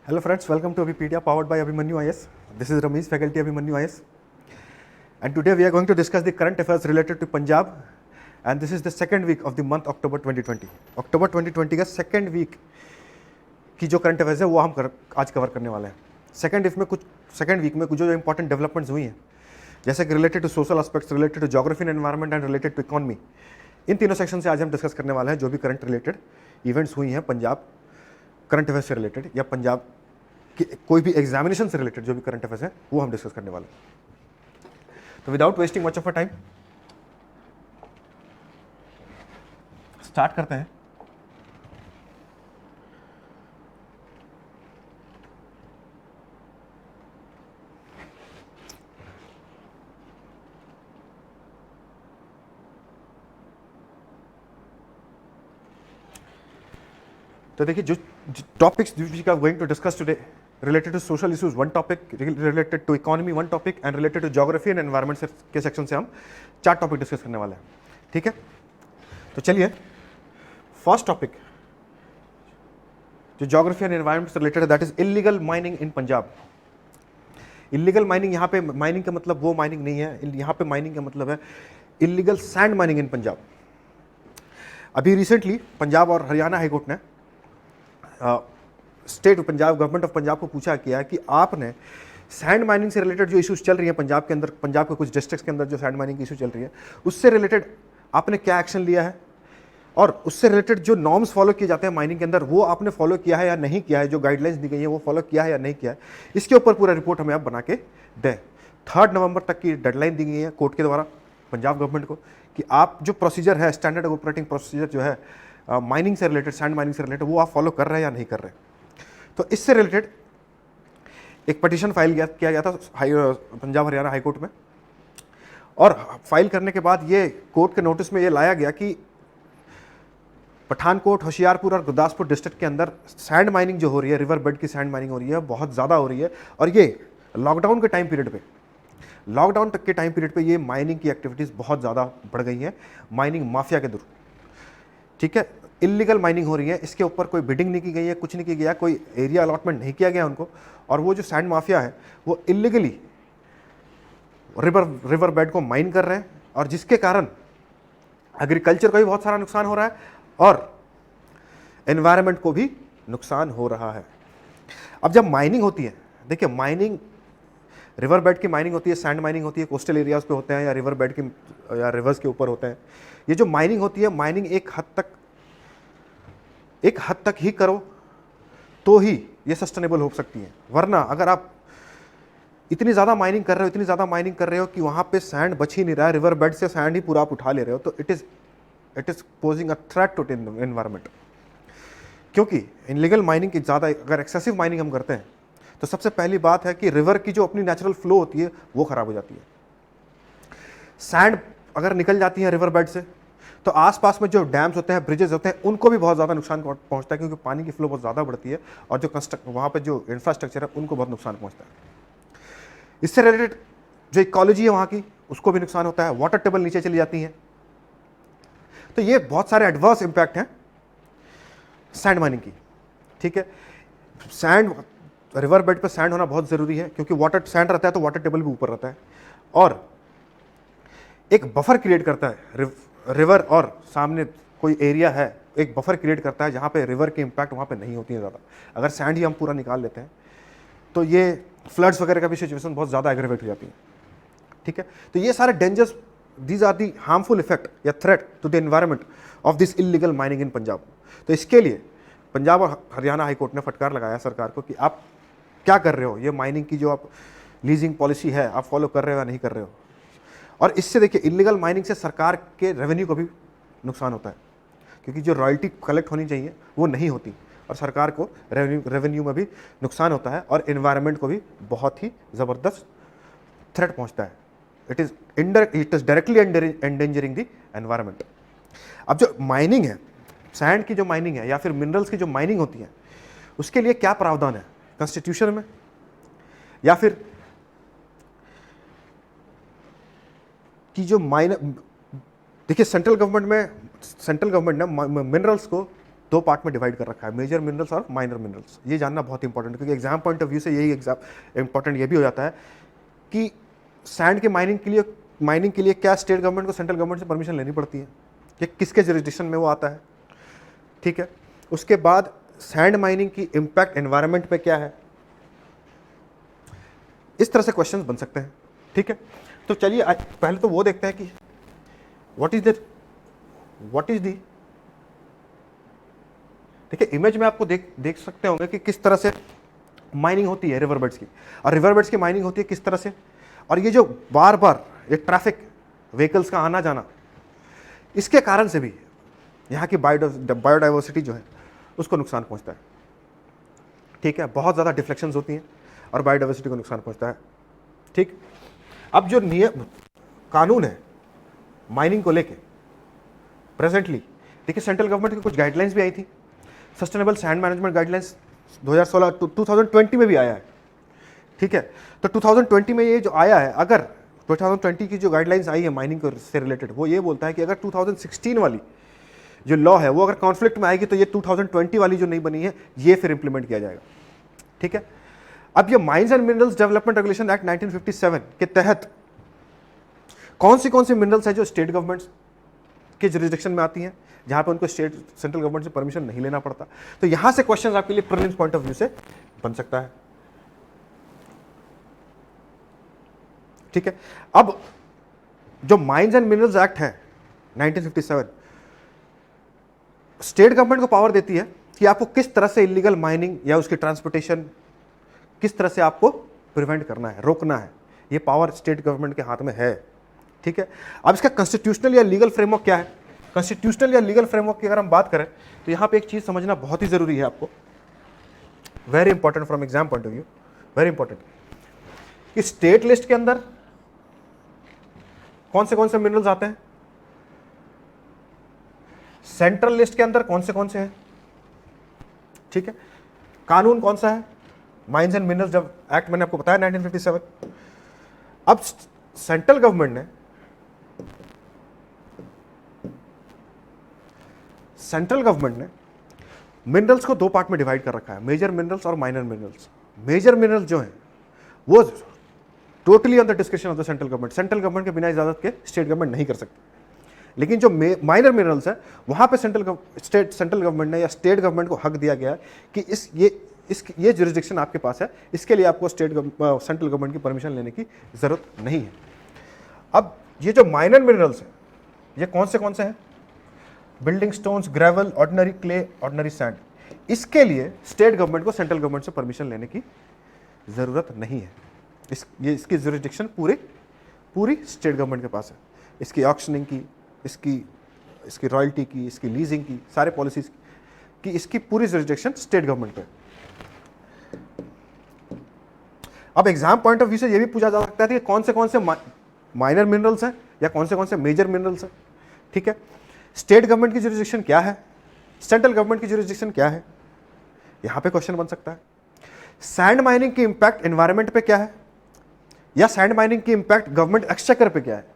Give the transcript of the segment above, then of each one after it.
Hello friends, welcome to Avipedia powered by Abhimanyu IS. This is Ramesh, faculty Abhimanyu IS. And today we are going to discuss the current affairs related to Punjab. And this is the second week of the month October 2020. October 2020 का second week की जो current affairs है वो हम आज cover करने वाले हैं. second week में कुछ जो important developments हुई हैं, जैसे कि related to social aspects, related to geography and environment and related to economy, इन तीनों सेक्शन से आज हम डिस्कस करने वाले हैं जो भी करंट रिलेटेड इवेंट्स हुई हैं पंजाब करंट अफेयर्स से रिलेटेड या पंजाब की कोई भी एग्जामिनेशन से रिलेटेड जो भी करंट अफेयर्स हैं वो हम डिस्कस करने वाले हैं. तो without wasting much of a time start करते हैं. तो देखिए जो topics we are going to discuss today related to social issues one topic, related to economy one topic and related to geography and environment के section से हम 4 topic discuss करने वाले हैं. ठीक है, तो चलिए फर्स्ट टॉपिक जो ज्योग्राफी एंड एनवायरनमेंट से रिलेटेड है that is illegal mining in Punjab. Illegal mining, यहाँ पे माइनिंग का मतलब वो माइनिंग नहीं है, यहाँ पे माइनिंग का मतलब है illegal sand mining in Punjab. अभी रिसेंटली पंजाब और हरियाणा हाईकोर्ट ने state Punjab government of Punjab को पूछा किया कि आपने सैंड माइनिंग से रिलेटेड जो इश्यूज चल रही है पंजाब के अंदर, पंजाब के कुछ डिस्ट्रिक्ट्स के अंदर जो सैंड माइनिंग की इशू चल रही है उससे रिलेटेड आपने क्या एक्शन लिया है और उससे रिलेटेड जो नॉर्म्स फॉलो किए जाते हैं माइनिंग के अंदर वो आपने फॉलो किया है या नहीं किया है, जो गाइडलाइंस दी गई है वो फॉलो किया है या नहीं किया है, इसके ऊपर पूरा रिपोर्ट हमें आप बना के दें. 3 नवंबर तक की डेडलाइन दी गई है कोर्ट के द्वारा पंजाब गवर्नमेंट को कि आप जो प्रोसीजर है, स्टैंडर्ड ऑपरेटिंग प्रोसीजर जो है माइनिंग से रिलेटेड, सैंड माइनिंग से रिलेटेड, वो आप फॉलो कर रहे हैं या नहीं कर रहे हैं. तो इससे रिलेटेड एक पिटीशन फाइल किया गया था पंजाब हरियाणा हाईकोर्ट में और फाइल करने के बाद ये कोर्ट के नोटिस में ये लाया गया कि पठानकोट, होशियारपुर और गुरदासपुर डिस्ट्रिक्ट के अंदर सैंड माइनिंग जो हो रही है, रिवर बेड की सैंड माइनिंग हो रही है, बहुत ज़्यादा हो रही है और ये लॉकडाउन के टाइम पीरियड पे, लॉकडाउन तक के टाइम पीरियड पे ये माइनिंग की एक्टिविटीज़ बहुत ज़्यादा बढ़ गई हैं माइनिंग माफिया के थ्रू. ठीक है, इलीगल माइनिंग हो रही है, इसके ऊपर कोई बिडिंग नहीं की गई है, कुछ नहीं किया गया, कोई एरिया अलॉटमेंट नहीं किया गया उनको. और वो जो सैंड माफिया है वो इलीगली रिवर बेड को माइन कर रहे हैं और जिसके कारण एग्रीकल्चर को भी बहुत सारा नुकसान हो रहा है और एनवायरनमेंट को भी नुकसान हो रहा है. अब जब माइनिंग होती है, देखिए माइनिंग, रिवर बेड की माइनिंग होती है, सैंड माइनिंग होती है, कोस्टल एरियाज पे होते हैं या रिवर बेड की या रिवर्स के ऊपर होते हैं. ये जो माइनिंग होती है, माइनिंग एक हद तक ही करो तो ही ये सस्टेनेबल हो सकती है, वरना अगर आप इतनी ज़्यादा माइनिंग कर रहे हो कि वहाँ पे सैंड बच ही नहीं रहा है, रिवर बेड से सैंड ही पूरा आप उठा ले रहे हो, तो it is posing a threat to environment. क्योंकि इनलीगल माइनिंग की ज़्यादा, अगर एक्सेसिव माइनिंग हम करते हैं तो सबसे पहली बात है कि रिवर की जो अपनी नेचुरल फ्लो होती है वो ख़राब हो जाती है. सैंड अगर निकल जाती है रिवर बेड से तो आसपास में जो डैम्स होते हैं, ब्रिजेस होते हैं, उनको भी बहुत ज़्यादा नुकसान पहुंचता है क्योंकि पानी की फ्लो बहुत ज़्यादा बढ़ती है और जो वहाँ पे जो इंफ्रास्ट्रक्चर है उनको बहुत नुकसान पहुंचता है. इससे रिलेटेड जो इकोलॉजी है वहाँ की उसको भी नुकसान होता है, वाटर टेबल नीचे चली जाती है. तो ये बहुत सारे एडवर्स इम्पैक्ट हैं सैंड माइनिंग की. ठीक है, सैंड, रिवर बेड पर सैंड होना बहुत ज़रूरी है क्योंकि वाटर सैंड रहता है तो वाटर टेबल भी ऊपर रहता है और एक बफर क्रिएट करता है. रिवर और सामने कोई एरिया है, एक बफर क्रिएट करता है जहाँ पे रिवर के इम्पैक्ट वहाँ पे नहीं होती है ज़्यादा. अगर सैंड ही हम पूरा निकाल लेते हैं तो ये फ्लड्स वगैरह का भी सिचुएशन बहुत ज़्यादा एग्रेवेट हो जाती है. ठीक है, तो ये सारे dangers, these are the harmful effect या threat to the environment of this illegal mining in Punjab. तो इसके लिए पंजाब और हरियाणा हाईकोर्ट ने फटकार लगाया सरकार को कि आप क्या कर रहे हो, ये माइनिंग की जो आप लीजिंग पॉलिसी है आप फॉलो कर रहे हो या नहीं कर रहे हो. और इससे देखिए इलीगल माइनिंग से सरकार के रेवेन्यू को भी नुकसान होता है क्योंकि जो रॉयल्टी कलेक्ट होनी चाहिए वो नहीं होती और सरकार को रेवेन्यू में भी नुकसान होता है और एनवायरनमेंट को भी बहुत ही ज़बरदस्त थ्रेट पहुंचता है. It is directly endangering the environment. अब जो माइनिंग है, सैंड की जो माइनिंग है या फिर मिनरल्स की जो माइनिंग होती है उसके लिए क्या प्रावधान है कॉन्स्टिट्यूशन में या फिर कि जो देखिए सेंट्रल गवर्नमेंट ने मिनरल्स को दो पार्ट में डिवाइड कर रखा है, मेजर मिनरल्स और माइनर मिनरल्स। ये जानना बहुत इंपॉर्टेंट है, क्योंकि एग्जाम पॉइंट ऑफ व्यू से यही एग्जाम इंपॉर्टेंट ये भी हो जाता है कि सैंड के माइनिंग के लिए क्या स्टेट गवर्नमेंट को सेंट्रल गवर्नमेंट से परमिशन लेनी पड़ती है, कि किसके जुरिस्डिक्शन में वो आता है, ठीक है। उसके बाद सैंड माइनिंग की इंपैक्ट एनवायरनमेंट पे क्या है, इस तरह से क्वेश्चंस बन सकते हैं, ठीक है। तो चलिए पहले तो वो देखते हैं कि व्हाट इज दी, देखिए इमेज में आपको देख सकते होंगे कि किस तरह से माइनिंग होती है रिवर बेड्स की, और रिवर बेड्स की माइनिंग होती है किस तरह से, और ये जो बार बार ये ट्रैफिक व्हीकल्स का आना जाना, इसके कारण से भी यहाँ की बायोडाइवर्सिटी जो है उसको नुकसान पहुँचता है, ठीक है। बहुत ज़्यादा डिफ्लेक्शंस होती हैं और बायोडाइवर्सिटी को नुकसान पहुँचता है, ठीक। अब जो नियम कानून है माइनिंग को लेके प्रेजेंटली, देखिए सेंट्रल गवर्नमेंट की कुछ गाइडलाइंस भी आई थी, सस्टेनेबल सैंड मैनेजमेंट गाइडलाइंस 2020 में भी आया है, ठीक है। तो 2020 में ये जो आया है, अगर 2020 की जो गाइडलाइंस आई है माइनिंग से रिलेटेड, वो ये बोलता है कि अगर 2016 वाली जो लॉ है वो अगर कॉन्फ्लिक्ट में आएगी तो ये 2020 वाली जो नहीं बनी है ये फिर इंप्लीमेंट किया जाएगा, ठीक है। अब ये mines and minerals development regulation act 1957 के तहत कौन सी मिनरल्स है जो स्टेट गवर्नमेंट्स के जुरिस्डिक्शन में आती हैं, जहां पे उनको सेंट्रल गवर्नमेंट से परमिशन नहीं लेना पड़ता। तो यहां से क्वेश्चंस आपके लिए प्रीलिम्स पॉइंट ऑफ व्यू से बन सकता है, ठीक है। अब जो माइंस एंड मिनरल्स एक्ट है 1957 स्टेट गवर्नमेंट को पावर देती है कि आपको किस तरह से इलीगल माइनिंग या उसकी ट्रांसपोर्टेशन किस तरह से आपको प्रिवेंट करना है, रोकना है। ये पावर स्टेट गवर्नमेंट के हाथ में है, ठीक है। अब इसका कॉन्स्टिट्यूशनल या लीगल फ्रेमवर्क क्या है, कॉन्स्टिट्यूशनल या लीगल फ्रेमवर्क की अगर हम बात करें तो यहां पे एक चीज समझना बहुत ही जरूरी है आपको, very important from exam point of view, very important, कि स्टेट लिस्ट के अंदर कौन से मिनरल्स आते हैं, सेंट्रल लिस्ट के अंदर कौन से हैं, ठीक है। कानून कौन सा है, माइंस एंड मिनरल्स जब एक्ट मैंने आपको बताया 1957। अब सेंट्रल गवर्नमेंट ने मिनरल्स को दो पार्ट में डिवाइड कर रखा है, मेजर मिनरल्स और माइनर मिनरल्स। मेजर मिनरल्स जो हैं वो totally on the description of the central government के बिना इजाजत के स्टेट गवर्नमेंट नहीं कर सकती। लेकिन जो माइनर मिनरल्स है वहां पे सेंट्रल गवर्नमेंट ने या स्टेट गवर्नमेंट को हक दिया गया है कि ये जुरिस्डिक्शन आपके पास है, इसके लिए आपको सेंट्रल गवर्नमेंट की परमिशन लेने की जरूरत नहीं है। अब ये जो माइनर मिनरल्स हैं ये कौन से हैं, building stones, gravel, ordinary clay, ordinary sand, इसके लिए स्टेट गवर्नमेंट को सेंट्रल गवर्नमेंट से परमिशन लेने की जरूरत नहीं है। इसकी जुरिस्डिक्शन पूरी स्टेट गवर्नमेंट के पास है। इसकी ऑक्शनिंग की, इसकी रॉयल्टी की, इसकी लीजिंग की, सारे पॉलिसीज की इसकी पूरी जुरिस्डिक्शन स्टेट गवर्नमेंट पे। अब एग्जाम पॉइंट ऑफ व्यू से ये भी पूछा जा सकता है कि कौन से माइनर मिनरल्स हैं या कौन से मेजर मिनरल्स हैं, ठीक है। स्टेट गवर्नमेंट की जुरिस्डिक्शन क्या है, सेंट्रल गवर्नमेंट की जुरिस्डिक्शन क्या है, यहां पे क्वेश्चन बन सकता है। सैंड माइनिंग की इंपैक्ट एनवायरनमेंट पे क्या है, या सैंड माइनिंग की इंपैक्ट गवर्नमेंट एक्सचेकर पे क्या है,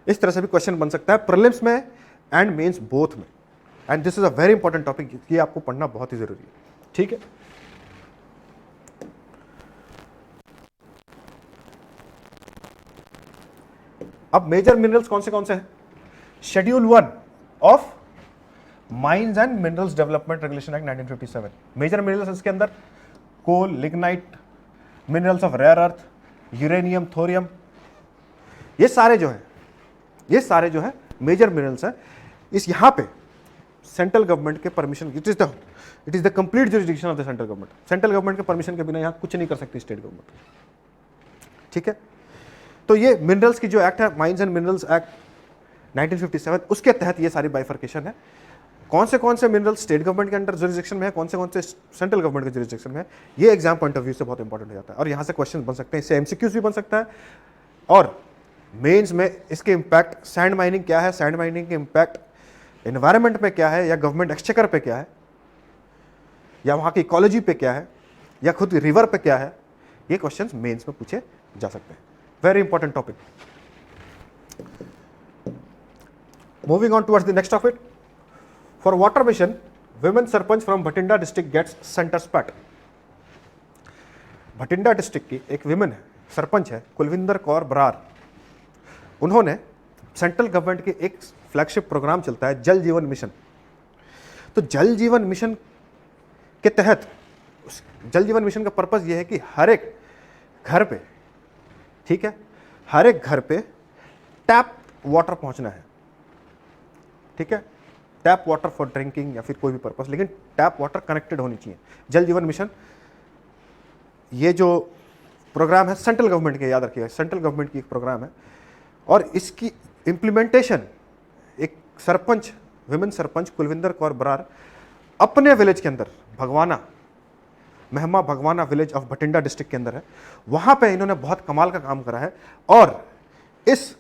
इस तरह से भी क्वेश्चन बन सकता है प्रीलिम्स में एंड मेंस बोथ में। And this is a very important topic, ये आपको पढ़ना बहुत ही जरूरी है, ठीक है। अब मेजर मिनरल्स कौन से हैं, schedule 1 of mines and minerals development regulation act 1957। Major minerals इसके अंदर coal, lignite, minerals of rare earth, uranium, thorium, ये सारे जो है मेजर मिनरल्स हैं। इस यहां पे सेंट्रल गवर्नमेंट के permission, it is the complete jurisdiction of the central government. Central government के परमिशन के बिना यहां कुछ नहीं कर सकती स्टेट गवर्नमेंट, ठीक है। तो ये मिनरल्स की जो एक्ट है, माइंस एंड मिनरल्स एक्ट 1957, उसके तहत ये सारी बाइफर्केशन है। कौन से मिनरल्स स्टेट गवर्नमेंट के अंडर जुरिस्डिक्शन में है, कौन से सेंट्रल गवर्नमेंट के जुरिस्डिक्शन में है, ये एग्जाम पॉइंट ऑफ व्यू से बहुत इंपॉर्टेंट हो जाता है। और यहां से क्वेश्चन बन सकते हैं, इससे एमसीक्यूज भी बन सकता है, और मेंस में इसके इंपैक्ट, सैंड माइनिंग क्या है, सैंड माइनिंग के इंपैक्ट एनवायरनमेंट पे क्या है, या गवर्नमेंट एक्सचेकर पे क्या है, या वहां की इकोलॉजी पे क्या है, या खुद रिवर पे क्या है, ये क्वेश्चंस मेंस में पूछे जा सकते हैं। Very important topic. Moving on towards the next topic, for water mission women sarpanch from Bhatinda district gets centre spot. Bhatinda district की एक विमेन है, सरपंच है, कुलविंदर कौर बरार। उन्होंने सेंट्रल गवर्नमेंट के एक फ्लैगशिप प्रोग्राम चलता है जल जीवन मिशन। तो जल जीवन मिशन के तहत, जल जीवन मिशन का पर्पस ये है कि हर एक घर पे, ठीक है, हर एक घर पे टैप वाटर पहुंचना है, ठीक है, टैप वाटर फॉर ड्रिंकिंग या फिर कोई भी पर्पस, लेकिन टैप वाटर कनेक्टेड होनी चाहिए। जल जीवन मिशन ये जो प्रोग्राम है सेंट्रल गवर्नमेंट के, याद रखिएगा, सेंट्रल गवर्नमेंट की एक प्रोग्राम है, और इसकी इम्प्लीमेंटेशन एक सरपंच, विमेन सरपंच कुलविंदर कौर बरार अपने विलेज के अंदर, भगवाना, महमा भगवाना विलेज ऑफ भटिंडा डिस्ट्रिक्ट के अंदर है, वहां पे इन्होंने बहुत कमाल का काम करा है। और इस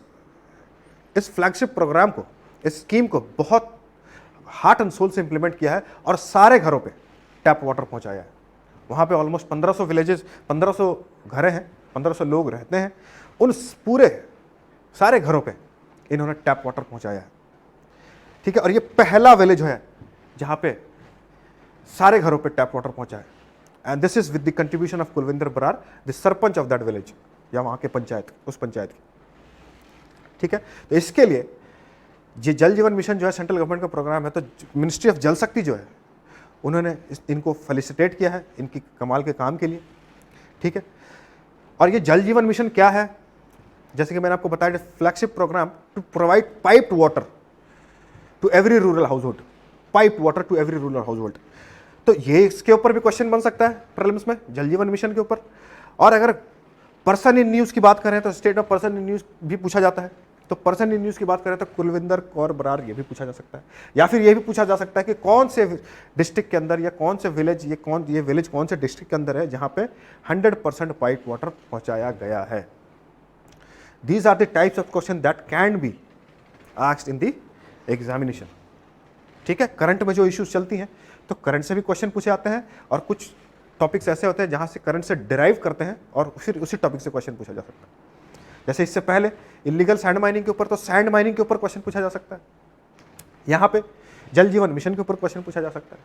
फ्लैगशिप प्रोग्राम को, इस स्कीम को बहुत हार्ट एंड सोल से इंप्लीमेंट किया है और सारे घरों पे टैप वाटर पहुंचाया है। वहाँ पे ऑलमोस्ट 1500 विलेजेस, 1500 घरें हैं, 1500 लोग रहते हैं, उन पूरे सारे घरों पे इन्होंने टैप वाटर पहुंचाया है, ठीक है। और ये पहला विलेज है जहाँ पे सारे घरों पे टैप वाटर पहुंचा है, and this is with the contribution of Kulwinder Brar, the sarpanch of that village, या वहाँ के पंचायत, उस पंचायत की, ठीक है। तो इसके लिए ये जल जीवन मिशन जो है सेंट्रल गवर्नमेंट का प्रोग्राम है, तो मिनिस्ट्री ऑफ जल शक्ति जो है उन्होंने इनको फेलिसिटेट किया है इनकी कमाल के काम के लिए, ठीक है। और ये जल जीवन मिशन क्या है, जैसे कि मैंने आपको बताया, flagship programme to provide piped water to every rural household, piped water to every rural household. तो ये इसके ऊपर भी क्वेश्चन बन सकता है प्रीलिम्स में, जल जीवन मिशन के ऊपर। और अगर पर्सन इन न्यूज़ की बात करें तो state of person in news भी पूछा जाता है, तो पर्सन इन न्यूज़ की बात करें तो कुलविंदर कौर बरार ये भी पूछा जा सकता है, या फिर ये भी पूछा जा सकता है कि कौन से डिस्ट्रिक्ट के अंदर या कौन से विलेज, ये विलेज कौन से डिस्ट्रिक्ट के अंदर है जहाँ पे 100% पाइप वाटर पहुँचाया गया है। These are the types of question that can be asked in the examination, ठीक है। करंट में जो इश्यूज चलती हैं तो करंट से भी क्वेश्चन पूछे जाते हैं, और कुछ टॉपिक्स ऐसे होते हैं जहाँ से करंट से डिराइव करते हैं और फिर उसी टॉपिक से क्वेश्चन पूछा जा सकता है। जैसे इससे पहले इलीगल सैंड माइनिंग के ऊपर, तो सैंड माइनिंग के ऊपर क्वेश्चन पूछा जा सकता है। यहाँ पे जल जीवन मिशन के ऊपर क्वेश्चन पूछा जा सकता है।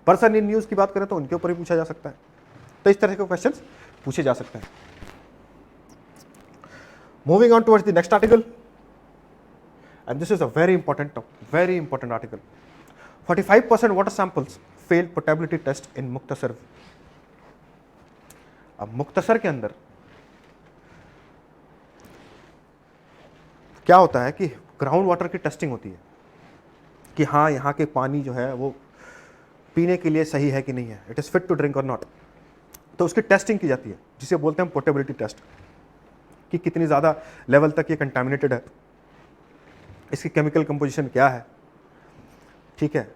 पर्सन इन न्यूज़ की बात करें तो उनके ऊपर भी पूछा जा सकता है। तो इस तरह के क्वेश्चन पूछे जा सकते हैं। Moving on towards the next article, and this is a very important article. 45% water samples failed portability test in Muktsar. अब मुक्तसर के अंदर क्या होता है कि ग्राउंड वाटर की टेस्टिंग होती है कि हाँ यहाँ के पानी जो है वो पीने के लिए सही है कि नहीं है, it is fit to drink और नॉट। तो उसकी टेस्टिंग की जाती है जिसे बोलते हैं पोर्टेबिलिटी टेस्ट, कि कितनी ज़्यादा लेवल तक ये कंटामिनेटेड है, इसकी केमिकल कंपोजिशन क्या है, ठीक है,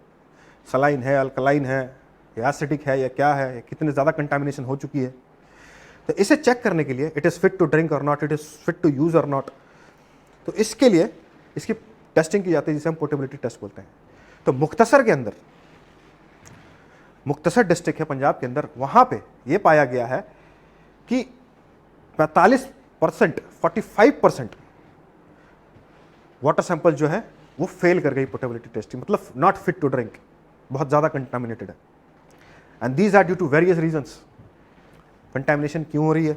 सलाइन है, अल्कलाइन है, या एसिडिक है, या क्या है, कितनी ज़्यादा कंटामिनेशन हो चुकी है। तो इसे चेक करने के लिए it is fit to drink और not, it is fit to use और नॉट, तो इसके लिए इसकी टेस्टिंग की जाती है जिसे हम पोर्टेबिलिटी टेस्ट बोलते हैं। तो मुक्तसर के अंदर, मुक्तसर डिस्ट्रिक्ट है पंजाब के अंदर, वहाँ पे ये पाया गया है कि 45% वाटर सैंपल जो है वो फेल कर गई पोर्टेबिलिटी टेस्टिंग, मतलब नॉट फिट टू ड्रिंक, बहुत ज़्यादा कंटामिनेटेड है। And these are due to various reasons. Contamination क्यों हो रही है,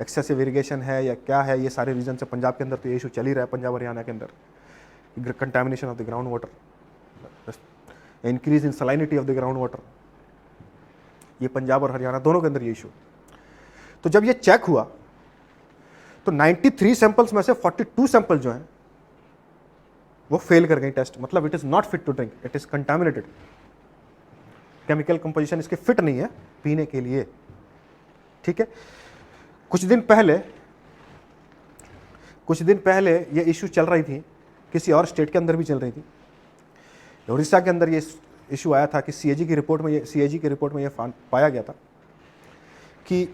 एक्सेसिव इरिगेशन है या क्या है, ये सारे रीजन से पंजाब के अंदर तो ये इशू चल ही रहा है, पंजाब हरियाणा के अंदर contamination of the ground water, increase in salinity of the ground water, ये पंजाब और हरियाणा दोनों के अंदर ये इशू। तो जब ये चेक हुआ तो 93 सैंपल्स में से 42 सैंपल जो हैं वो फेल कर गई टेस्ट, मतलब it is not fit to drink, it is contaminated, chemical composition इसके फिट नहीं है पीने के लिए, ठीक है। कुछ दिन पहले ये इशू चल रही थी, किसी और स्टेट के अंदर भी चल रही थी। उड़ीसा के अंदर ये इशू आया था कि सीएजी की रिपोर्ट में ये पाया गया था कि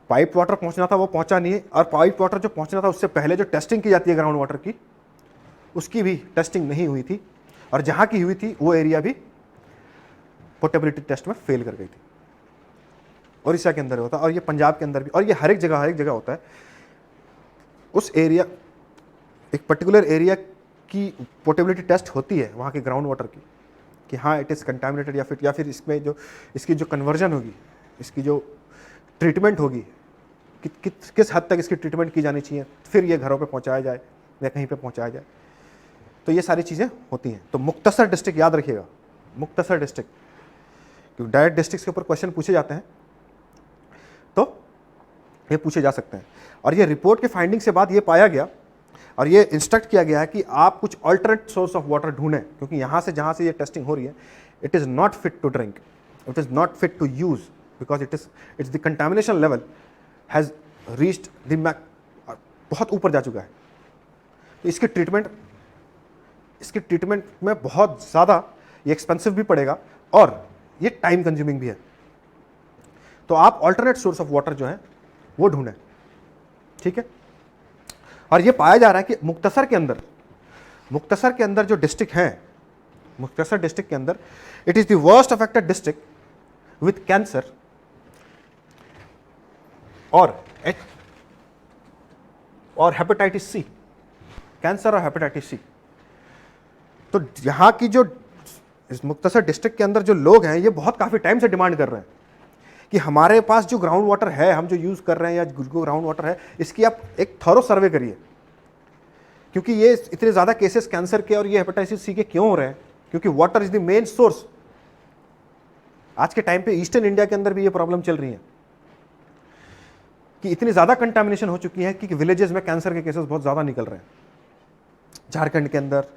पाइप वाटर पहुंचना था वो पहुंचा नहीं है, और पाइप वाटर जो पहुंचना था उससे पहले जो टेस्टिंग की जाती है ग्राउंड वाटर की, उसकी भी टेस्टिंग नहीं हुई थी, और जहां की हुई थी वो एरिया भी पोर्टेबिलिटी टेस्ट में फेल कर गई थी। उड़ीसा के अंदर होता है और ये पंजाब के अंदर भी, और ये हर एक जगह होता है। उस एरिया, एक पर्टिकुलर एरिया की पोर्टेबिलिटी टेस्ट होती है वहाँ के ग्राउंड वाटर की, कि हाँ इट इज़ कंटामिनेटेड, या फिर इसमें जो इसकी जो कन्वर्जन होगी, इसकी जो ट्रीटमेंट होगी, किस हद तक इसकी ट्रीटमेंट की जानी चाहिए, फिर ये घरों पे पहुंचाया जाए या कहीं पे पहुंचाया जाए। तो ये सारी चीज़ें होती हैं। तो मुक्तसर डिस्ट्रिक्ट याद रखिएगा, मुक्तसर डिस्ट्रिक्ट, क्योंकि डायरेक्ट डिस्ट्रिक्ट के ऊपर क्वेश्चन पूछे जाते हैं तो ये पूछे जा सकते हैं। और ये रिपोर्ट के फाइंडिंग से बाद ये पाया गया और ये इंस्ट्रक्ट किया गया है कि आप कुछ अल्टरनेट सोर्स ऑफ वाटर ढूंढें, क्योंकि यहाँ से जहाँ से ये टेस्टिंग हो रही है, it is not fit to drink, it is not fit to use, because it's the contamination level has reached the mark, बहुत ऊपर जा चुका है। तो इसकी ट्रीटमेंट में बहुत ज़्यादा ये एक्सपेंसिव भी पड़ेगा और ये टाइम कंज्यूमिंग भी है। तो आप अल्टरनेट सोर्स ऑफ वाटर जो है वो ढूंढें, ठीक है। और ये पाया जा रहा है कि मुक्तसर के अंदर जो डिस्ट्रिक्ट हैं, मुक्तसर डिस्ट्रिक्ट के अंदर it is the worst affected district with cancer और हेपेटाइटिस सी, कैंसर और हेपेटाइटिस सी। तो यहाँ की जो इस मुक्तसर डिस्ट्रिक्ट के अंदर जो लोग हैं ये बहुत काफ़ी टाइम से डिमांड कर रहे हैं कि हमारे पास जो ग्राउंड वाटर है, हम जो यूज़ कर रहे हैं या जो ग्राउंड वाटर है, इसकी आप एक थॉरो सर्वे करिए, क्योंकि ये इतने ज़्यादा केसेस कैंसर के और ये हेपेटाइटिस सी के क्यों हो रहे हैं, क्योंकि water is the main source. आज के टाइम पे ईस्टर्न इंडिया के अंदर भी ये प्रॉब्लम चल रही है कि इतनी ज़्यादा कंटामिनेशन हो चुकी है कि विलेजेस में कैंसर के केसेस बहुत ज़्यादा निकल रहे हैं। झारखंड के अंदर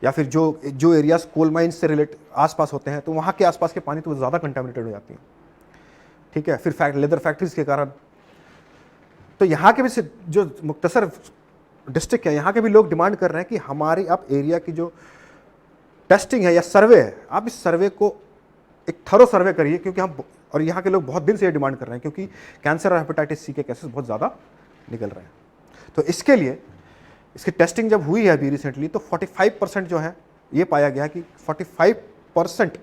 या फिर जो एरियाज कोल माइंस से रिलेट आसपास होते हैं, तो वहाँ के आसपास के पानी तो ज़्यादा कंटामिनेटेड हो जाती हैं, ठीक है। फिर लेदर फैक्ट्रीज के कारण। तो यहाँ के भी जो मुक्तसर डिस्ट्रिक्ट है, यहाँ के भी लोग डिमांड कर रहे हैं कि हमारी आप एरिया की जो टेस्टिंग है या सर्वे है, आप इस सर्वे को एक थरो सर्वे करिए, क्योंकि हम और यहाँ के लोग बहुत दिन से ये डिमांड कर रहे हैं, क्योंकि कैंसर और हेपेटाइटिस सी के केसेस बहुत ज़्यादा निकल रहे हैं। तो इसके लिए इसकी टेस्टिंग जब हुई है अभी रिसेंटली, तो 45% जो है ये पाया गया कि 45%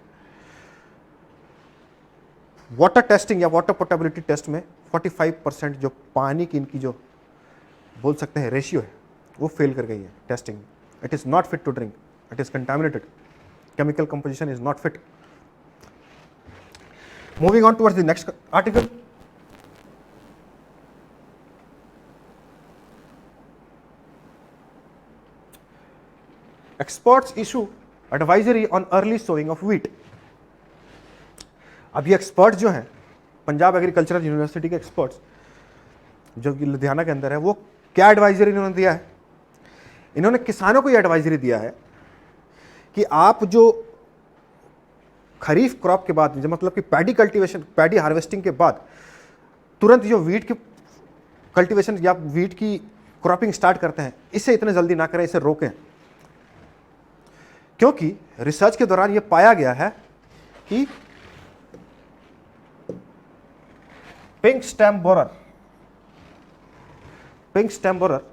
वाटर टेस्टिंग या वाटर पोर्टेबिलिटी टेस्ट में 45% जो पानी की इनकी जो बोल सकते हैं रेशियो है वो फेल कर गई है testing. It is not fit to drink, it is contaminated, chemical composition is not fit. Moving on towards the next article. Experts issue advisory on early sowing of wheat। अब ये expert जो हैं Punjab agricultural university के experts जो कि लुधियाना के अंदर है, वो क्या एडवाइजरी इन्होंने दिया है? इन्होंने किसानों को ये एडवाइजरी दिया है कि आप जो खरीफ क्रॉप के बाद, मतलब कि पैडी हार्वेस्टिंग के बाद तुरंत जो वीट की कल्टीवेशन या वीट की क्रॉपिंग स्टार्ट करते हैं, इसे इतने जल्दी ना करें, इसे रोकें। क्योंकि रिसर्च के दौरान यह पाया गया है कि पिंक स्टेम बोरर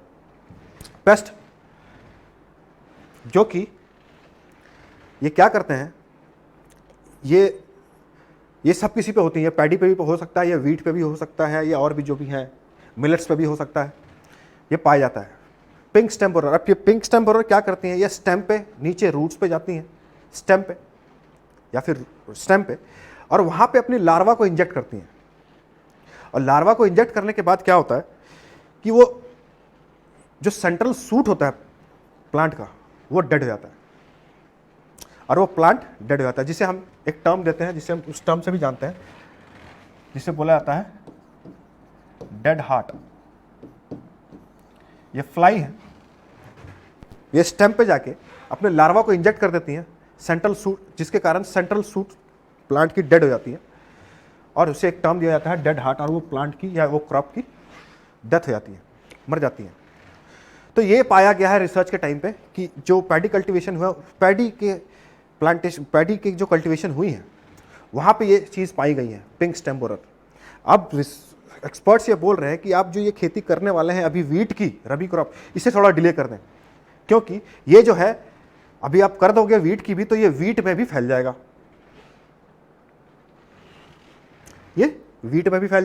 पेस्ट, जो कि ये क्या करते हैं, ये सब किसी पे होती है, पैडी पे भी हो सकता है, या वीट पे भी हो सकता है, या और भी जो भी है मिलेट्स पे भी हो सकता है, ये पाया जाता है पिंक स्टेम बोरर। अब ये पिंक स्टेम बोरर क्या करती हैं, ये स्टेम पे नीचे रूट्स पे जाती हैं, स्टेम पे या फिर स्टेम पे, और वहाँ पे अपनी लार्वा को इंजेक्ट करती हैं। और लार्वा को इंजेक्ट करने के बाद क्या होता है कि वो जो सेंट्रल सूट होता है प्लांट का, वो डेड हो जाता है, और वो प्लांट डेड हो जाता है, जिसे हम एक टर्म देते हैं, जिसे हम उस टर्म से भी जानते हैं, जिसे बोला जाता है डेड हार्ट। ये फ्लाई है, ये स्टेम पे जाके अपने लार्वा को इंजेक्ट कर देती हैं सेंट्रल सूट, जिसके कारण सेंट्रल सूट प्लांट की डेड हो जाती है, और उसे एक टर्म दिया जाता है डेड हार्ट, और वो प्लांट की या वो क्रॉप की डेथ हो जाती है, मर जाती है। तो ये पाया गया है रिसर्च के टाइम पे कि जो पैडी कल्टीवेशन हुआ, पैडी की जो कल्टीवेशन हुई है, वहाँ पे ये चीज़ पाई गई है, पिंक स्टेम बोरर। अब एक्सपर्ट्स ये बोल रहे हैं कि आप जो ये खेती करने वाले हैं अभी वीट की रबी क्रॉप, इसे थोड़ा डिले कर दें, क्योंकि ये जो है अभी आप कर दोगे वीट की भी, तो ये वीट में भी फैल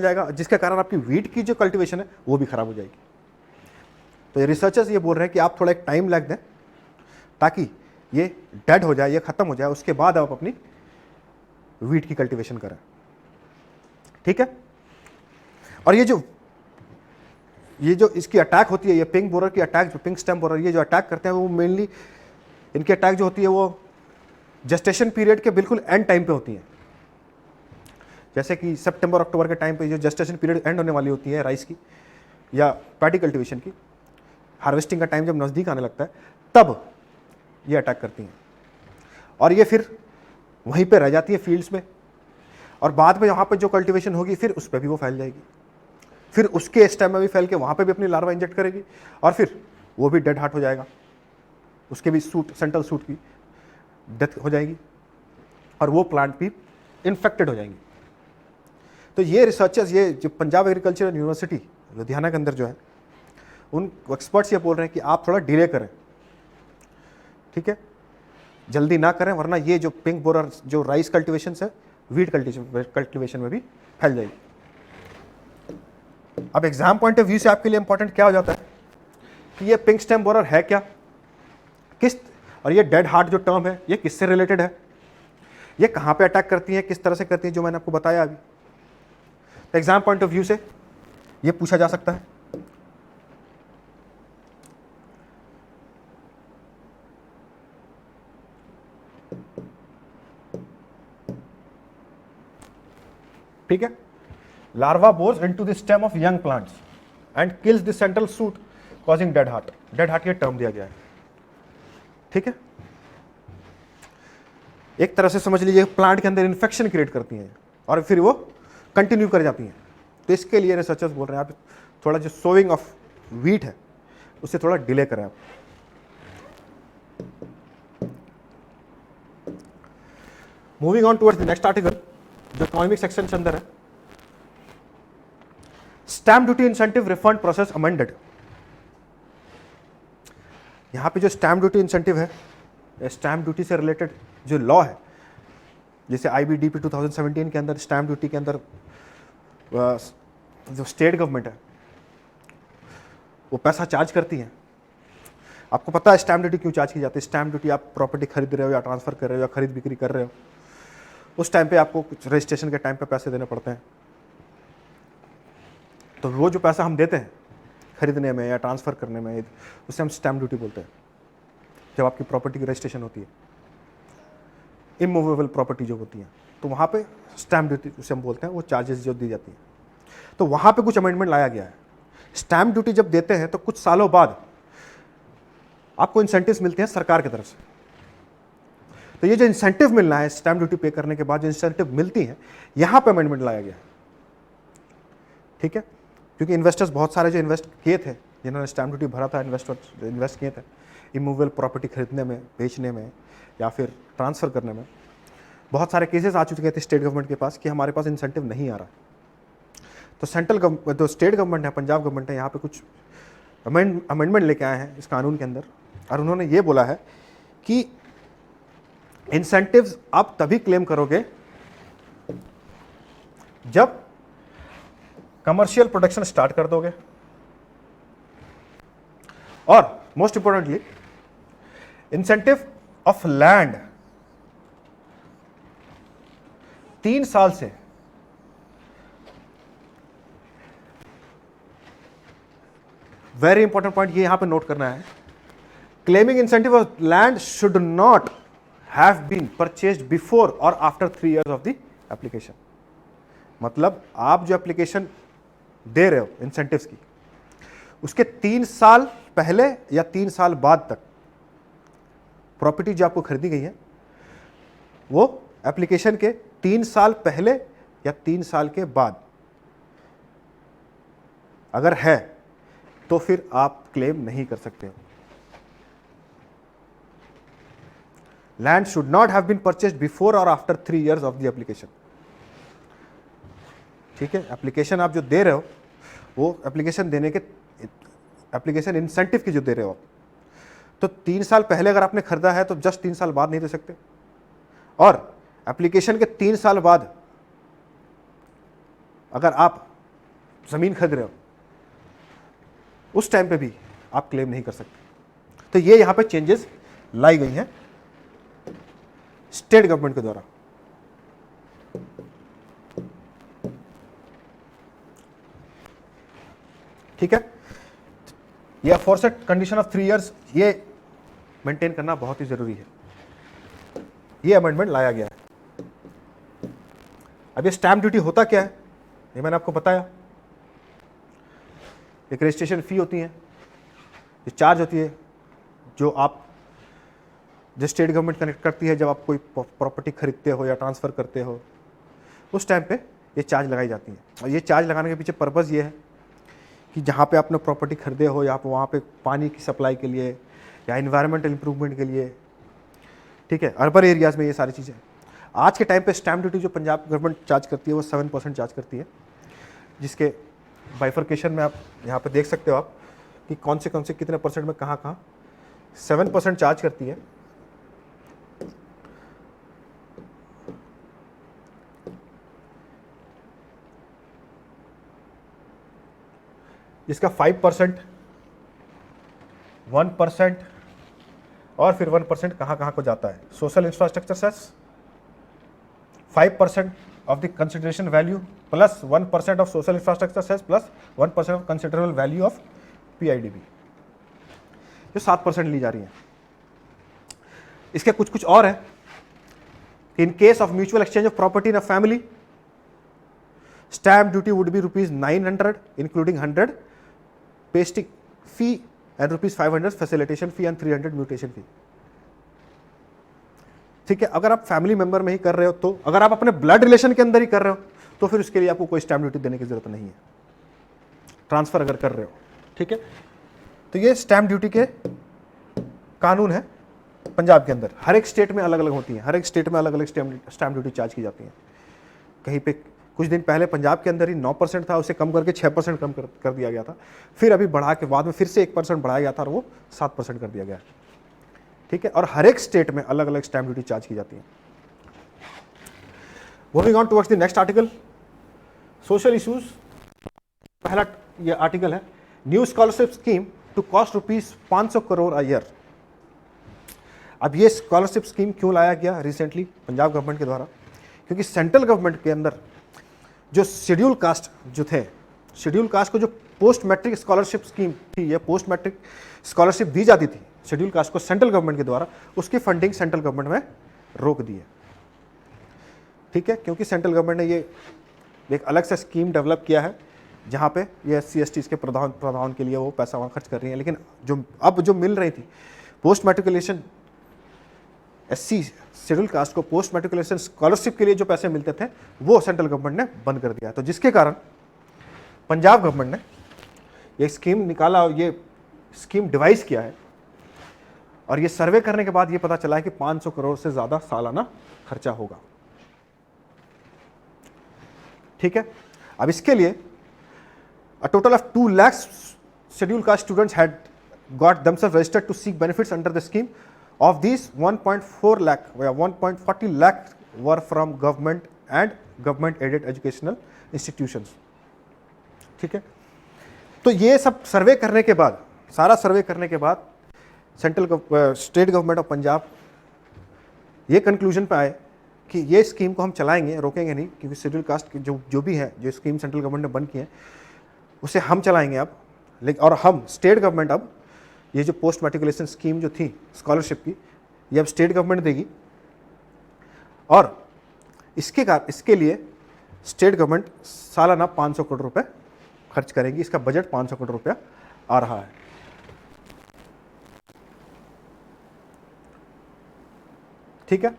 जाएगा, जिसके कारण आपकी वीट की जो कल्टीवेशन है वो भी खराब हो जाएगी। तो ये रिसर्चर्स ये बोल रहे हैं कि आप थोड़ा एक टाइम लैग दें ताकि ये डेड हो जाए, ये खत्म हो जाए, उसके बाद आप अपनी वीट की कल्टीवेशन करें। ठीक है। और ये जो इसकी अटैक होती है, ये पिंक बोरर की अटैक, जो पिंक स्टेम बोरर ये जो अटैक करते हैं वो मेनली इनकी अटैक जो होती है वो जेस्टेशन पीरियड के बिल्कुल एंड टाइम पे होती है। जैसे कि सितंबर अक्टूबर के टाइम पे जो जेस्टेशन पीरियड एंड होने वाली होती है राइस की या पैडी कल्टीवेशन की, हार्वेस्टिंग का टाइम जब नज़दीक आने लगता है तब ये अटैक करती हैं और ये फिर वहीं पे रह जाती है फील्ड्स में, और बाद में यहाँ पे जो कल्टीवेशन होगी फिर उस पर भी वो फैल जाएगी, फिर उसके स्टेम में भी फैल के वहाँ पे भी अपनी लार्वा इंजेक्ट करेगी और फिर वो भी डेड हार्ट हो जाएगा, उसके भी सेंट्रल सूट की डेथ हो जाएगी और वो प्लांट भी इन्फेक्टेड हो जाएंगी। तो ये रिसर्चर्स, ये जो पंजाब एग्रीकल्चरल यूनिवर्सिटी लुधियाना के अंदर जो है, उन एक्सपर्ट्स ये बोल रहे हैं कि आप थोड़ा डिले करें, ठीक है, जल्दी ना करें, वरना ये जो पिंक बोरर जो राइस कल्टीवेशन है वीट कल्टीवेशन में भी फैल जाएगी। अब एग्जाम पॉइंट ऑफ व्यू से आपके लिए इंपॉर्टेंट क्या हो जाता है कि ये पिंक स्टेम बोरर है क्या, किस, और ये डेड हार्ट जो टर्म है ये किससे रिलेटेड है, ये कहाँ पे अटैक करती है, किस तरह से करती है, जो मैंने आपको बताया अभी। तो एग्जाम पॉइंट ऑफ व्यू से ये पूछा जा सकता है। ठीक है, larva bores into the stem of young plants and kills the central shoot causing dead heart. Dead heart ये टर्म दिया गया है। ठीक है, एक तरह से समझ लीजिए प्लांट के अंदर इन्फेक्शन क्रिएट करती हैं और फिर वो कंटिन्यू कर जाती हैं। तो इसके लिए रिसर्चर्स बोल रहे हैं आप थोड़ा जो सोइंग ऑफ वीट है उसे थोड़ा डिले करें आप। Moving on towards the next article जो इकोनॉमिक सेक्शन के अंदर है, stamp duty incentive refund process amended. यहां पे जो स्टैम्प ड्यूटी इंसेंटिव है, स्टैम्प ड्यूटी से रिलेटेड जो लॉ है, जैसे IBDP 2017 के अंदर स्टैम्प ड्यूटी के अंदर जो स्टेट गवर्नमेंट है वो पैसा चार्ज करती है। आपको पता है स्टैम्प ड्यूटी क्यों चार्ज की जाती है? स्टैम्प ड्यूटी आप प्रॉपर्टी खरीद रहे हो या ट्रांसफर कर रहे हो या खरीद बिक्री कर रहे हो, उस टाइम पे आपको कुछ रजिस्ट्रेशन के टाइम पे पैसे देने पड़ते हैं। तो वो जो पैसा हम देते हैं खरीदने में या ट्रांसफर करने में, उसे हम स्टैम्प ड्यूटी बोलते हैं। जब आपकी प्रॉपर्टी की रजिस्ट्रेशन होती है, इमूवेबल प्रॉपर्टी जो होती है, तो वहाँ पे स्टैम्प ड्यूटी उसे हम बोलते हैं, वो चार्जेस जो दी जाती है। तो वहाँ पे कुछ अमेंडमेंट लाया गया है। स्टैम्प ड्यूटी जब देते हैं तो कुछ सालों बाद आपको इंसेंटिव्स मिलते हैं सरकार की तरफ से। तो ये जो इंसेंटिव मिलना है स्टैम्प ड्यूटी पे करने के बाद जो इंसेंटिव मिलती है, यहाँ पे अमेंडमेंट लाया गया है। ठीक है, क्योंकि इन्वेस्टर्स बहुत सारे जो इन्वेस्ट किए थे, जिन्होंने स्टैम्प ड्यूटी भरा था, इन्वेस्ट किए थे इमूवेबल प्रॉपर्टी खरीदने में, बेचने में या फिर ट्रांसफ़र करने में, बहुत सारे केसेस आ चुके थे स्टेट गवर्नमेंट के पास कि हमारे पास इंसेंटिव नहीं आ रहा। तो सेंट्रल गवर्नमेंट, जो स्टेट गवर्नमेंट है, पंजाब गवर्नमेंट है, यहाँ पे कुछ अमेंडमेंट लेके आए हैं इस कानून के अंदर, और उन्होंने ये बोला है कि इंसेंटिव्स आप तभी क्लेम करोगे जब कमर्शियल प्रोडक्शन स्टार्ट कर दोगे, और most importantly incentive of land 3 साल से वेरी इंपॉर्टेंट पॉइंट ये यहां पे नोट करना है, claiming incentive of land should not have been purchased before or after 3 years of the application. मतलब आप जो एप्लीकेशन दे रहे हो इंसेंटिव्स की, उसके 3 साल पहले या 3 साल बाद तक प्रॉपर्टी जो आपको खरीदी गई है, वो एप्लीकेशन के 3 साल पहले या 3 साल के बाद अगर है तो फिर आप क्लेम नहीं कर सकते हो। Land should not have been purchased before or after 3 years of the application. ठीक है, एप्लीकेशन आप जो दे रहे हो, वो एप्लीकेशन देने के, एप्लीकेशन इंसेंटिव की जो दे रहे हो, तो 3 साल पहले अगर आपने खरीदा है तो जस्ट 3 साल बाद नहीं दे सकते, और एप्लीकेशन के 3 साल बाद अगर आप जमीन खरीद रहे हो, उस टाइम पे भी आप क्लेम नहीं कर सकते। तो ये यहां पे चेंजेस लाई गई हैं स्टेट गवर्नमेंट के द्वारा। ठीक है, ये फोर्सेट कंडीशन ऑफ 3 इयर्स ये मेंटेन करना बहुत ही जरूरी है। ये अमेंडमेंट लाया गया है। अब ये स्टैंप ड्यूटी होता क्या है, ये मैंने आपको बताया। एक रजिस्ट्रेशन फी होती है, ये चार्ज होती है जो स्टेट गवर्नमेंट कनेक्ट करती है जब आप कोई प्रॉपर्टी खरीदते हो या ट्रांसफर करते हो, उस टाइम पे ये चार्ज लगाई जाती है। और ये चार्ज लगाने के पीछे पर्पज़ ये है कि जहाँ पे आपने प्रॉपर्टी खरीदे हो या आप वहाँ पे पानी की सप्लाई के लिए या इन्वायरमेंटल इंप्रूवमेंट के लिए, ठीक है, अर्बन एरियाज़ में ये सारी चीज़ें। आज के टाइम पे स्टैम्प ड्यूटी जो पंजाब गवर्नमेंट चार्ज करती है वो 7% चार्ज करती है, जिसके बाइफर्केशन में आप यहाँ पे देख सकते हो आप कि कौन से कितने परसेंट में कहाँ 7% चार्ज करती है। इसका 5%, 1% और फिर 1% कहाँ को जाता है। Social infrastructure cess 5% of the consideration value plus 1% of social infrastructure cess plus 1% of considerable value of PIDB, जो 7% ली जा रही है। इसके कुछ और है कि in case of mutual exchange of property in a family, stamp duty would be ₹900 including 100 pasting fee and ₹500 facilitation fee and 300 mutation fee. ठीक है, अगर आप फैमिली मेंबर में ही कर रहे हो, तो अगर आप अपने ब्लड रिलेशन के अंदर ही कर रहे हो तो फिर उसके लिए आपको कोई स्टैम्प ड्यूटी देने की जरूरत नहीं है, ट्रांसफर अगर कर रहे हो। ठीक है, तो ये स्टैम्प ड्यूटी के कानून है पंजाब के अंदर। हर एक स्टेट में अलग अलग होती है, हर एक स्टेट में अलग अलग स्टैम्प ड्यूटी चार्ज की जाती है। कहीं पे कुछ दिन पहले पंजाब के अंदर ही 9% था, उसे कम करके 6% कम कर दिया गया था। फिर अभी बढ़ा के बाद में फिर से 1% बढ़ाया गया था और वो 7% कर दिया गया। ठीक है, और हर एक स्टेट में अलग अलग स्टैम्प ड्यूटी चार्ज की जाती है। Moving on towards the next article, social issues. पहला ये आर्टिकल है, new scholarship scheme to cost ₹500 crore a year. अब ये स्कॉलरशिप स्कीम क्यों लाया गया रिसेंटली पंजाब गवर्नमेंट के द्वारा? क्योंकि सेंट्रल गवर्नमेंट के अंदर जो शेड्यूल कास्ट जो थे, शेड्यूल कास्ट को जो पोस्ट मैट्रिक स्कॉलरशिप स्कीम थी, ये पोस्ट मैट्रिक स्कॉलरशिप दी जाती थी शेड्यूल कास्ट को सेंट्रल गवर्नमेंट के द्वारा, उसकी फंडिंग सेंट्रल गवर्नमेंट में रोक दी है। ठीक है, क्योंकि सेंट्रल गवर्नमेंट ने ये एक अलग से स्कीम डेवलप किया है जहाँ पे ये SC ST के प्रधान के लिए वो पैसा वहाँ खर्च कर रही है। लेकिन जो मिल रही थी post matriculation SC schedule caste को पोस्ट मैट्रिकुलेशन स्कॉलरशिप के लिए जो पैसे मिलते थे वो सेंट्रल गवर्नमेंट ने बंद कर दिया। तो जिसके कारण पंजाब गवर्नमेंट ने ये स्कीम निकाला और ये स्कीम डिवाइस किया है। और ये सर्वे करने के बाद ये पता चला है कि 500 करोड़ से ज़्यादा सालाना खर्चा होगा। ठीक है, अब इसके लिए a total of 2 lakh scheduled caste students had got themselves registered to seek benefits under the scheme. Of these, 1.4 lakh or 1.40 lakh were from government and government aided educational institutions. ठीक है, तो ये सब सर्वे करने के बाद, सारा सर्वे करने के बाद स्टेट गवर्नमेंट ऑफ पंजाब ये कंक्लूजन पे आए कि ये स्कीम को हम चलाएंगे, रोकेंगे नहीं, क्योंकि शेड्यूल कास्ट की जो भी है, जो स्कीम सेंट्रल गवर्नमेंट ने बंद की है उसे हम चलाएंगे अब। लेकिन और हम स्टेट गवर्नमेंट अब ये जो पोस्ट मैट्रिकुलेशन स्कीम जो थी स्कॉलरशिप की, ये अब स्टेट गवर्नमेंट देगी। और इसके लिए स्टेट गवर्नमेंट सालाना 500 करोड़ रुपए खर्च करेगी। इसका बजट 500 करोड़ रुपया आ रहा है। ठीक है,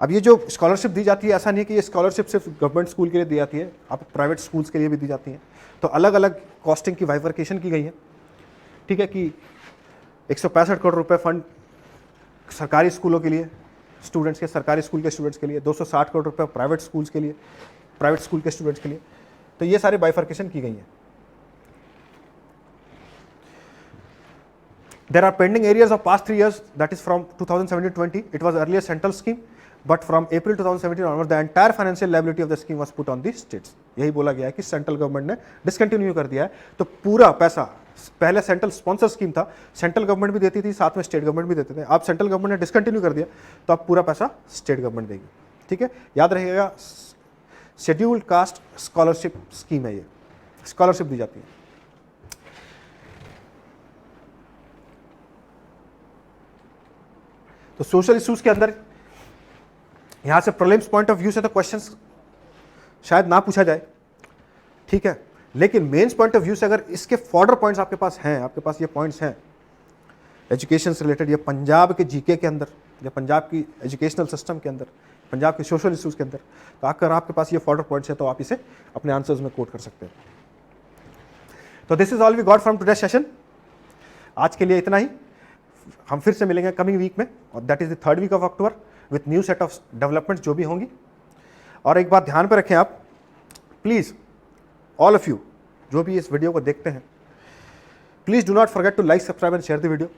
अब ये जो स्कॉलरशिप दी जाती है, ऐसा नहीं है कि ये स्कॉलरशिप सिर्फ गवर्नमेंट स्कूल के लिए दी जाती है, आप प्राइवेट स्कूल्स के लिए भी दी जाती हैं। तो अलग अलग कॉस्टिंग की बाइफर्केशन की गई है। ठीक है, कि 165 करोड़ रुपए फंड सरकारी स्कूलों के लिए, स्टूडेंट्स के, सरकारी स्कूल के स्टूडेंट्स के लिए, 260 करोड़ रुपए प्राइवेट स्कूल्स के लिए, प्राइवेट स्कूल के स्टूडेंट्स के लिए। तो ये सारी बाइफर्केशन की गई है। There are pending areas of past 3 years, that is from 2017-20. It was earlier central scheme, but from April 2017 onward the entire financial liability of the scheme was put on the states. यही बोला गया है कि central government ने discontinue कर दिया है, तो पूरा पैसा, पहले सेंट्रल स्पॉन्सर स्कीम था, सेंट्रल गवर्नमेंट भी देती थी, साथ में स्टेट गवर्नमेंट भी देते थे, अब सेंट्रल गवर्नमेंट ने डिसकंटिन्यू कर दिया, तो अब पूरा पैसा स्टेट गवर्नमेंट देगी। ठीक है, याद रखिएगा, शेड्यूल्ड कास्ट स्कॉलरशिप स्कीम है, ये स्कॉलरशिप दी जाती है। तो सोशल इश्यूज के अंदर यहां से प्रीलिम्स पॉइंट ऑफ व्यू से तो क्वेश्चंस शायद ना पूछा जाए, ठीक है, लेकिन मेंस पॉइंट ऑफ व्यू से अगर इसके फॉर्डर पॉइंट्स आपके पास हैं, आपके पास ये पॉइंट्स हैं एजुकेशन से रिलेटेड, या पंजाब के जीके के अंदर, या पंजाब की एजुकेशनल सिस्टम के अंदर, पंजाब के सोशल इश्यूज के अंदर, तो अगर आपके पास ये फॉर्डर पॉइंट्स है तो आप इसे अपने आंसर्स में कोट कर सकते हैं। तो this is all we got from today session. आज के लिए इतना ही, हम फिर से मिलेंगे कमिंग वीक में, और that is the 3rd week of October with new set of developments जो भी होंगी। और एक बात ध्यान पर रखें आप, प्लीज़ ऑल ऑफ यू जो भी इस वीडियो को देखते हैं, please do not forget to like, subscribe and share the video,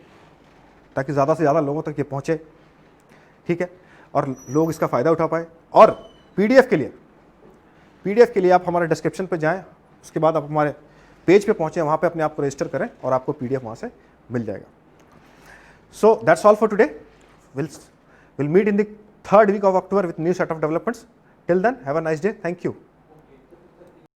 ताकि ज़्यादा से ज़्यादा लोगों तक ये पहुँचे, ठीक है, और लोग इसका फ़ायदा उठा पाए। और पीडीएफ के लिए आप हमारे डिस्क्रिप्शन पर जाएँ, उसके बाद आप हमारे पेज पे पहुँचें, वहाँ पे अपने आप को रजिस्टर करें और आपको पीडीएफ वहाँ से मिल जाएगा। So that's all for today. We'll meet in the 3rd week of October with new set of developments. Till then, have a nice day. Thank you.